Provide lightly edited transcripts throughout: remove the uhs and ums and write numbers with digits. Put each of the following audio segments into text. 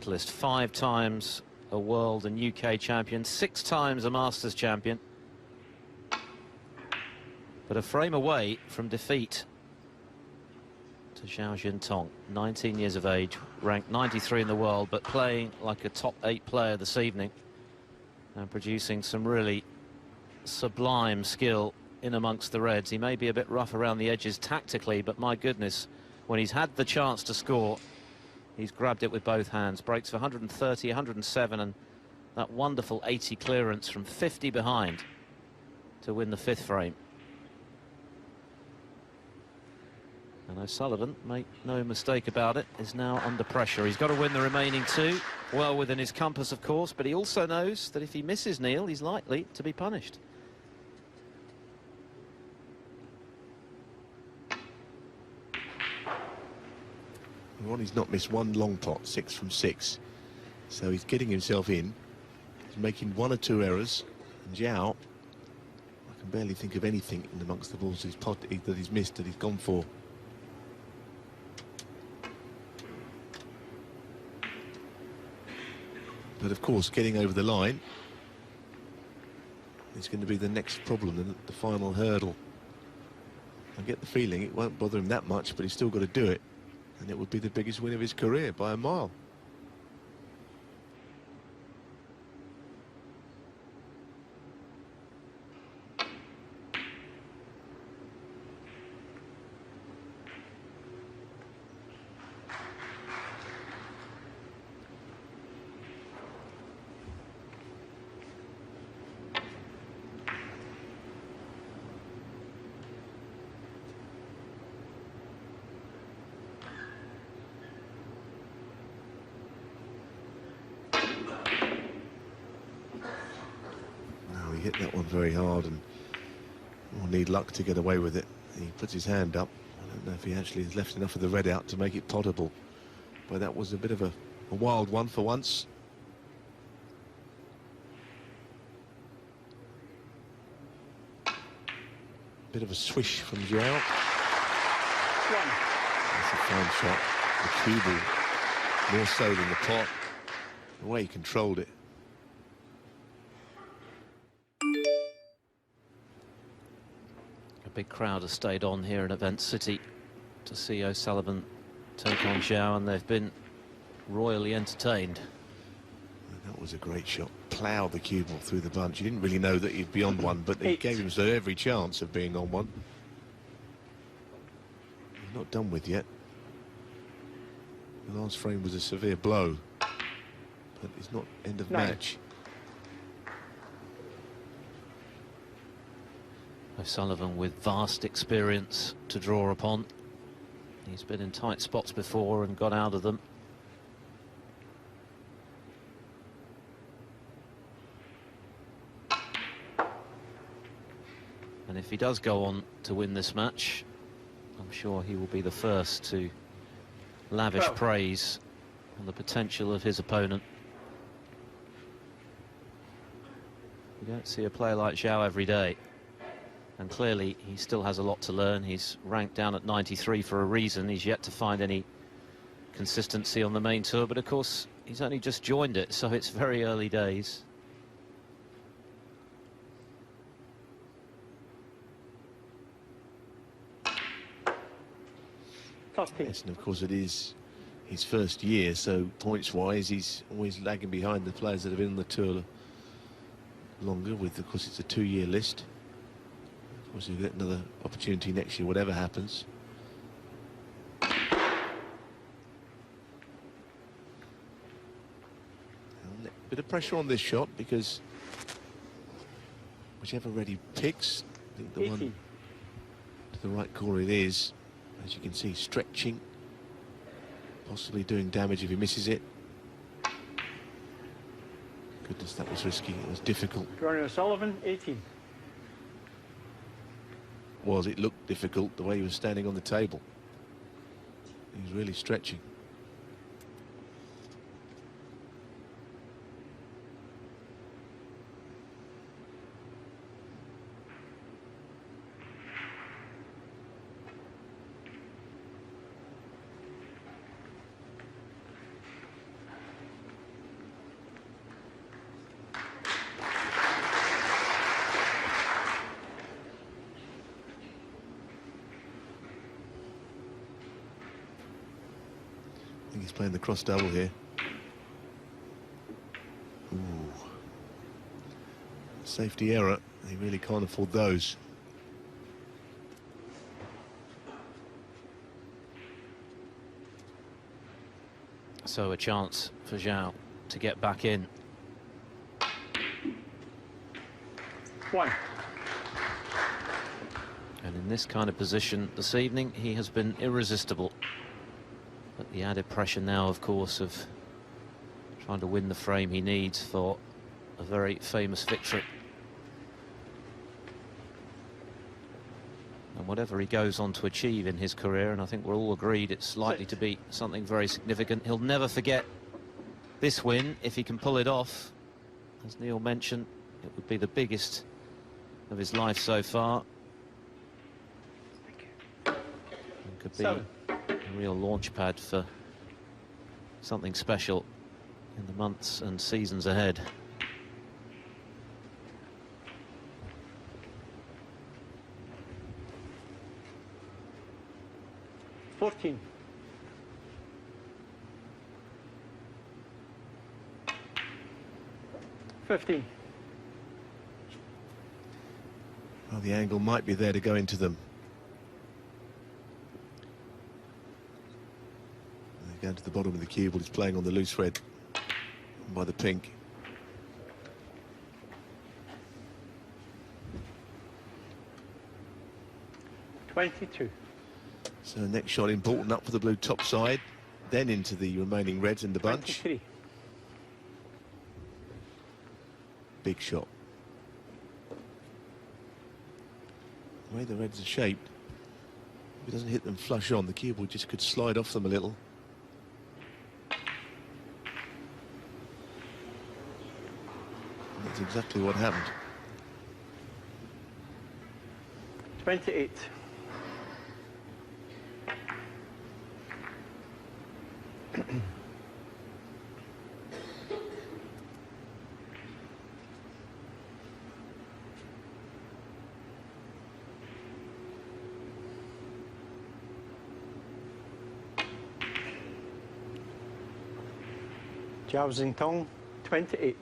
Titleist, 5 times a world and UK champion, 6 times a Masters champion. But a frame away from defeat to Zhao Xintong, 19 years of age, ranked 93 in the world, but playing like a top 8 player this evening and producing some really sublime skill in amongst the reds. He may be a bit rough around the edges tactically, but my goodness, when he's had the chance to score, he's grabbed it with both hands. Breaks for 130, 107, and that wonderful 80 clearance from 50 behind to win the 5th frame. And Sullivan, make no mistake about it, is now under pressure. He's got to win the remaining 2, well within his compass, of course, but he also knows that if he misses Neil, he's likely to be punished. Ronnie's not missed one long pot, 6 from 6. So he's getting himself in. He's making 1 or 2 errors. And Zhao, I can barely think of anything in amongst the balls that he's missed, that he's gone for. But of course, getting over the line is going to be the next problem, the final hurdle. I get the feeling it won't bother him that much, but he's still got to do it. And it would be the biggest win of his career by a mile. Hit that one very hard and will need luck to get away with it. He puts his hand up. I don't know if he actually has left enough of the red out to make it potable, but that was a bit of a wild one for once. Bit of a swish from Zhao. That's a fine shot. The cue ball more so than the pot. The way he controlled it. Big crowd has stayed on here in Event City to see O'Sullivan take on Zhao, and they've been royally entertained. That was a great shot. Ploughed the cue ball through the bunch. You didn't really know that he'd be on one, but it gave him so every chance of being on one. He's not done with yet. The last frame was a severe blow, but it's not end of match. Sullivan with vast experience to draw upon. He's been in tight spots before and got out of them. And if he does go on to win this match, I'm sure he will be the first to lavish praise on the potential of his opponent. You don't see a player like Zhao every day. And clearly, he still has a lot to learn. He's ranked down at 93 for a reason. He's yet to find any consistency on the main tour. But, of course, he's only just joined it, so it's very early days. Yes, and, of course, it is his first year, so points-wise, he's always lagging behind the players that have been on the tour longer. With, of course, it's a 2-year list. Of course, you'll get another opportunity next year, whatever happens. A bit of pressure on this shot because whichever red he picks, I think the one to the right corner it is, as you can see, stretching, possibly doing damage if he misses it. Goodness, that was risky. It was difficult. Ronnie Sullivan, 18. It looked difficult the way he was standing on the table. He was really stretching. playing the cross double here. Ooh. Safety error. He really can't afford those. So a chance for Zhao to get back in. 1. And in this kind of position this evening, he has been irresistible. But the added pressure now, of course, of trying to win the frame he needs for a very famous victory. And whatever he goes on to achieve in his career, and I think we're all agreed it's likely to be something very significant, he'll never forget this win if he can pull it off. As Neil mentioned, it would be the biggest of his life so far. And could be a real launch pad for something special in the months and seasons ahead. $14. $15. Well, the angle might be there to go into them. They're going to the bottom of the cue, but he's playing on the loose red by the pink. $22. So next shot important, up for the blue top side, then into the remaining reds in the bunch. 23. Big shot. The way the reds are shaped, if it doesn't hit them flush on, the cue ball just could slide off them a little. And that's exactly what happened. 28. Zhao Xintong, 28.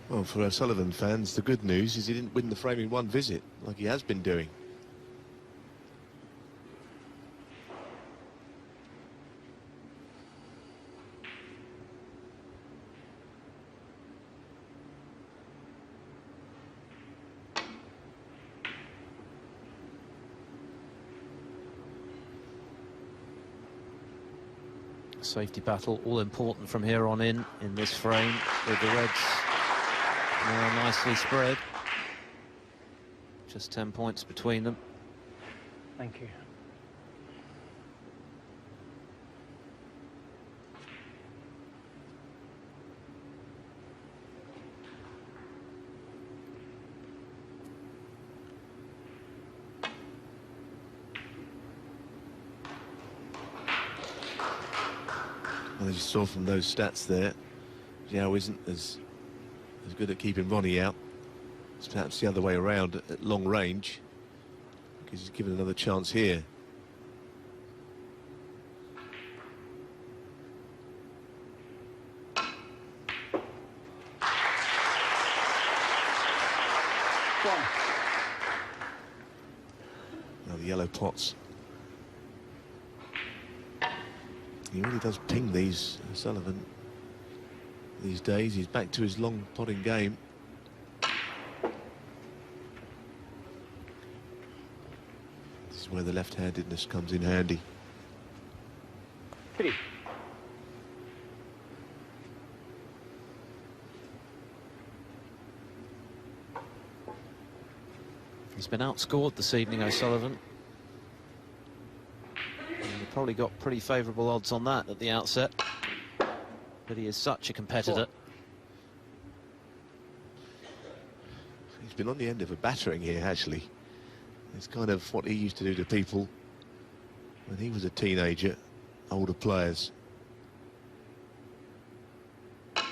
Well, for our Sullivan fans, the good news is he didn't win the frame in one visit, like he has been doing. Safety battle, all important from here on in this frame, with the reds now nicely spread. Just 10 points between them. Thank you. Well, as you saw from those stats there, Zhao isn't as good at keeping Ronnie out. It's perhaps the other way around at long range, because he's given another chance here. Now the yellow pots. He really does ping these, Sullivan, these days. He's back to his long potting game. This is where the left-handedness comes in handy. 3. He's been outscored this evening, O'Sullivan. Probably got pretty favourable odds on that at the outset, but he is such a competitor. He's been on the end of a battering here, actually. It's kind of what he used to do to people when he was a teenager, older players. I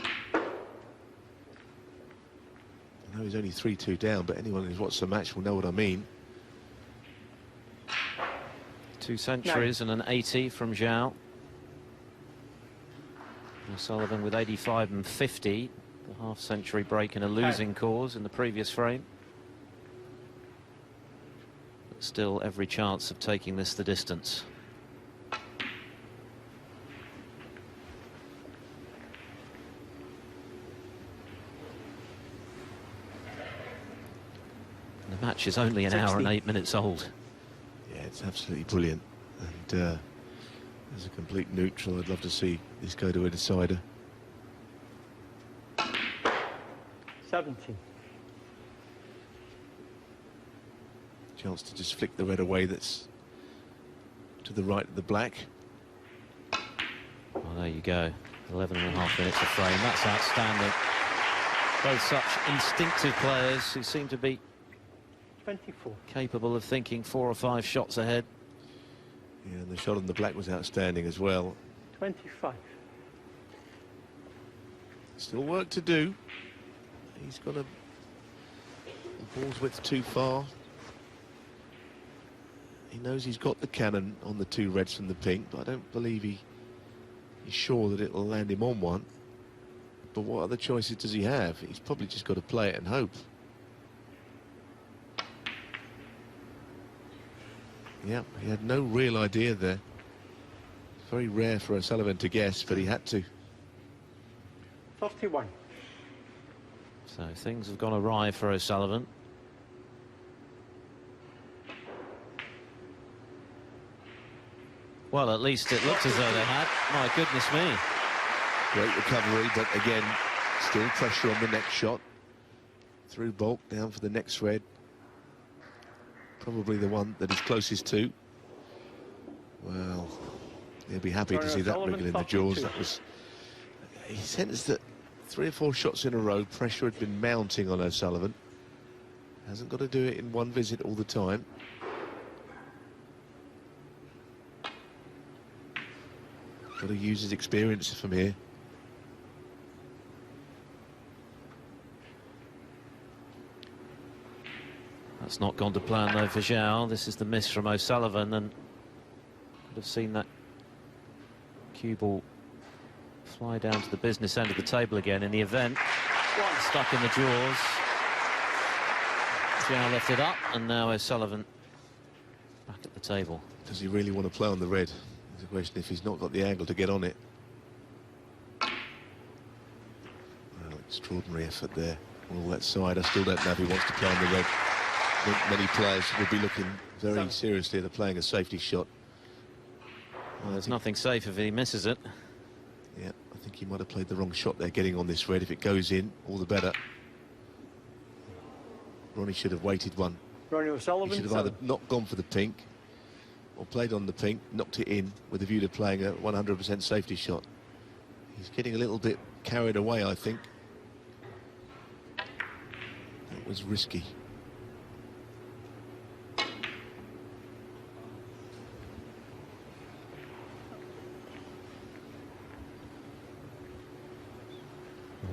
know he's only 3-2 down, but anyone who's watched the match will know what I mean. 2 centuries and an 80 from Zhao. Sullivan with 85 and 50, the half-century break in a losing cause in the previous frame. But still every chance of taking this the distance. And the match is only an 60. hour and 8 minutes old. Yeah, it's absolutely brilliant. And as a complete neutral, I'd love to see this go to a decider. 70. Chance to just flick the red away that's to the right of the black. Well, there you go. 11.5 minutes of frame. That's outstanding. Both such instinctive players who seem to be 24. capable of thinking 4 or 5 shots ahead. Yeah, and the shot on the black was outstanding as well. 25. Still work to do. He's got the ball's width too far. He knows he's got the cannon on the 2 reds from the pink, but I don't believe he's sure that it'll land him on one. But what other choices does he have? He's probably just got to play it and hope. Yeah, he had no real idea there. It's very rare for Sullivan to guess, but he had to. 31. So things have gone awry for O'Sullivan. Well, at least it looked as though they had. My goodness me. Great recovery, but again, still pressure on the next shot. Through bulk, down for the next red. Probably the one that he's closest to. Well, he'll be happy to see that wriggle in the jaws. That was... He sensed that 3 or 4 shots in a row, pressure had been mounting on O'Sullivan. Hasn't got to do it in one visit all the time. Got to use his experience from here. That's not gone to plan though for Zhao. This is the miss from O'Sullivan, and could have seen that cue ball fly down to the business end of the table again in the event. Stuck in the jaws. Zhao left it up, and now O'Sullivan back at the table. Does he really want to play on the red? There's a question if he's not got the angle to get on it. Well, extraordinary effort there on all that side. I still don't know if he wants to play on the red. I think many players would be looking very seriously at playing a safety shot. Well, there's nothing safe if he misses it. Yeah, I think he might have played the wrong shot there, getting on this red. If it goes in, all the better. Ronnie should have waited one. Ronnie O'Sullivan. He should have either not gone for the pink or played on the pink, knocked it in with a view to playing a 100% safety shot. He's getting a little bit carried away, I think. That was risky.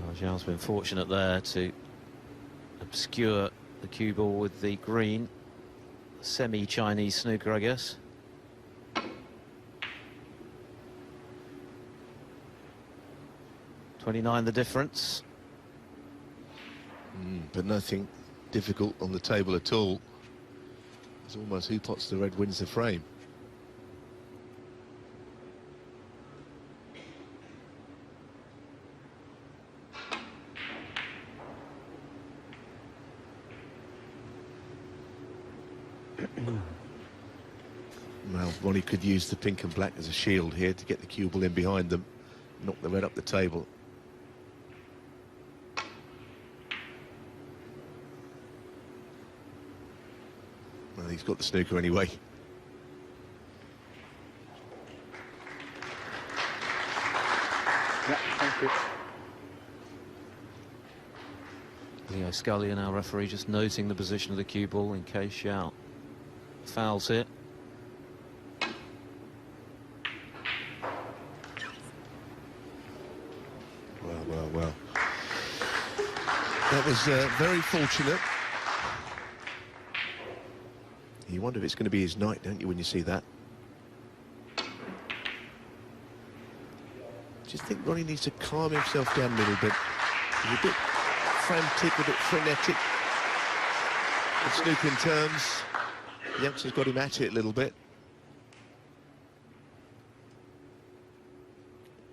Well, Zhao's been fortunate there to obscure the cue ball with the green. Semi-Chinese snooker, I guess. $29 the difference. But nothing difficult on the table at all. It's almost who pots the red wins the frame. Well, Ronnie could use the pink and black as a shield here to get the cue ball in behind them, knock the red up the table. Well, he's got the snooker anyway. Yeah, thank you. Leo Scullion, our referee, just noting the position of the cue ball in case Zhao fouls it. Well. That was very fortunate. You wonder if it's going to be his night, don't you, when you see that? just think Ronnie needs to calm himself down a little bit. He's a bit frantic, a bit frenetic. In snooker terms, the youngster's got him at it a little bit.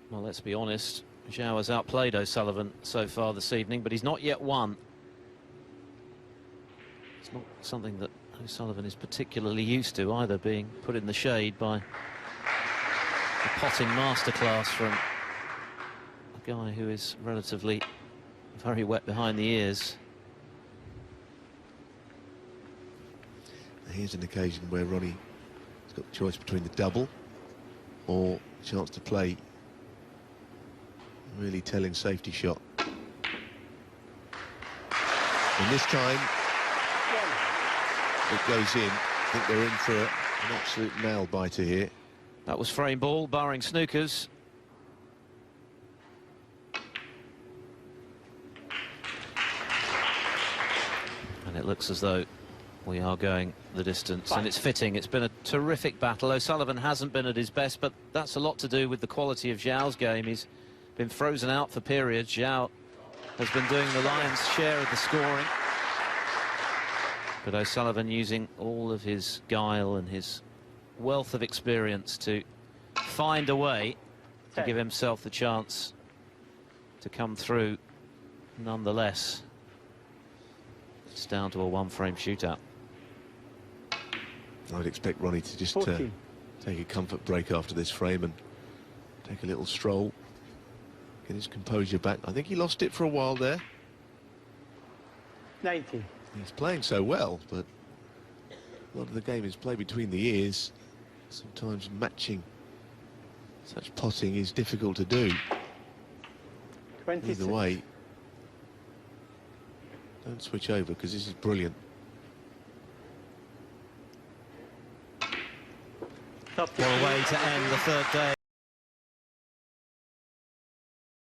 Well, let's be honest, Zhao has outplayed O'Sullivan so far this evening, but he's not yet won. It's not something that O'Sullivan is particularly used to either, being put in the shade by a potting masterclass from a guy who is relatively very wet behind the ears. Here's an occasion where Ronnie has got the choice between the double or a chance to play a really telling safety shot. And this time it goes in. I think they're in for an absolute nail biter here. That was frame ball, barring snookers. And it looks as though we are going the distance, and it's fitting. It's been a terrific battle. O'Sullivan hasn't been at his best, but that's a lot to do with the quality of Zhao's game. He's been frozen out for periods. Zhao has been doing the lion's share of the scoring, but O'Sullivan using all of his guile and his wealth of experience to find a way to give himself the chance to come through nonetheless. It's down to a one-frame shootout. I'd expect Ronnie to just take a comfort break after this frame and take a little stroll, get his composure back. I think he lost it for a while there. 90. He's playing so well, but a lot of the game is played between the ears. Sometimes matching such potting is difficult to do. 26. Either way, don't switch over, because this is brilliant. What a way to end the third day.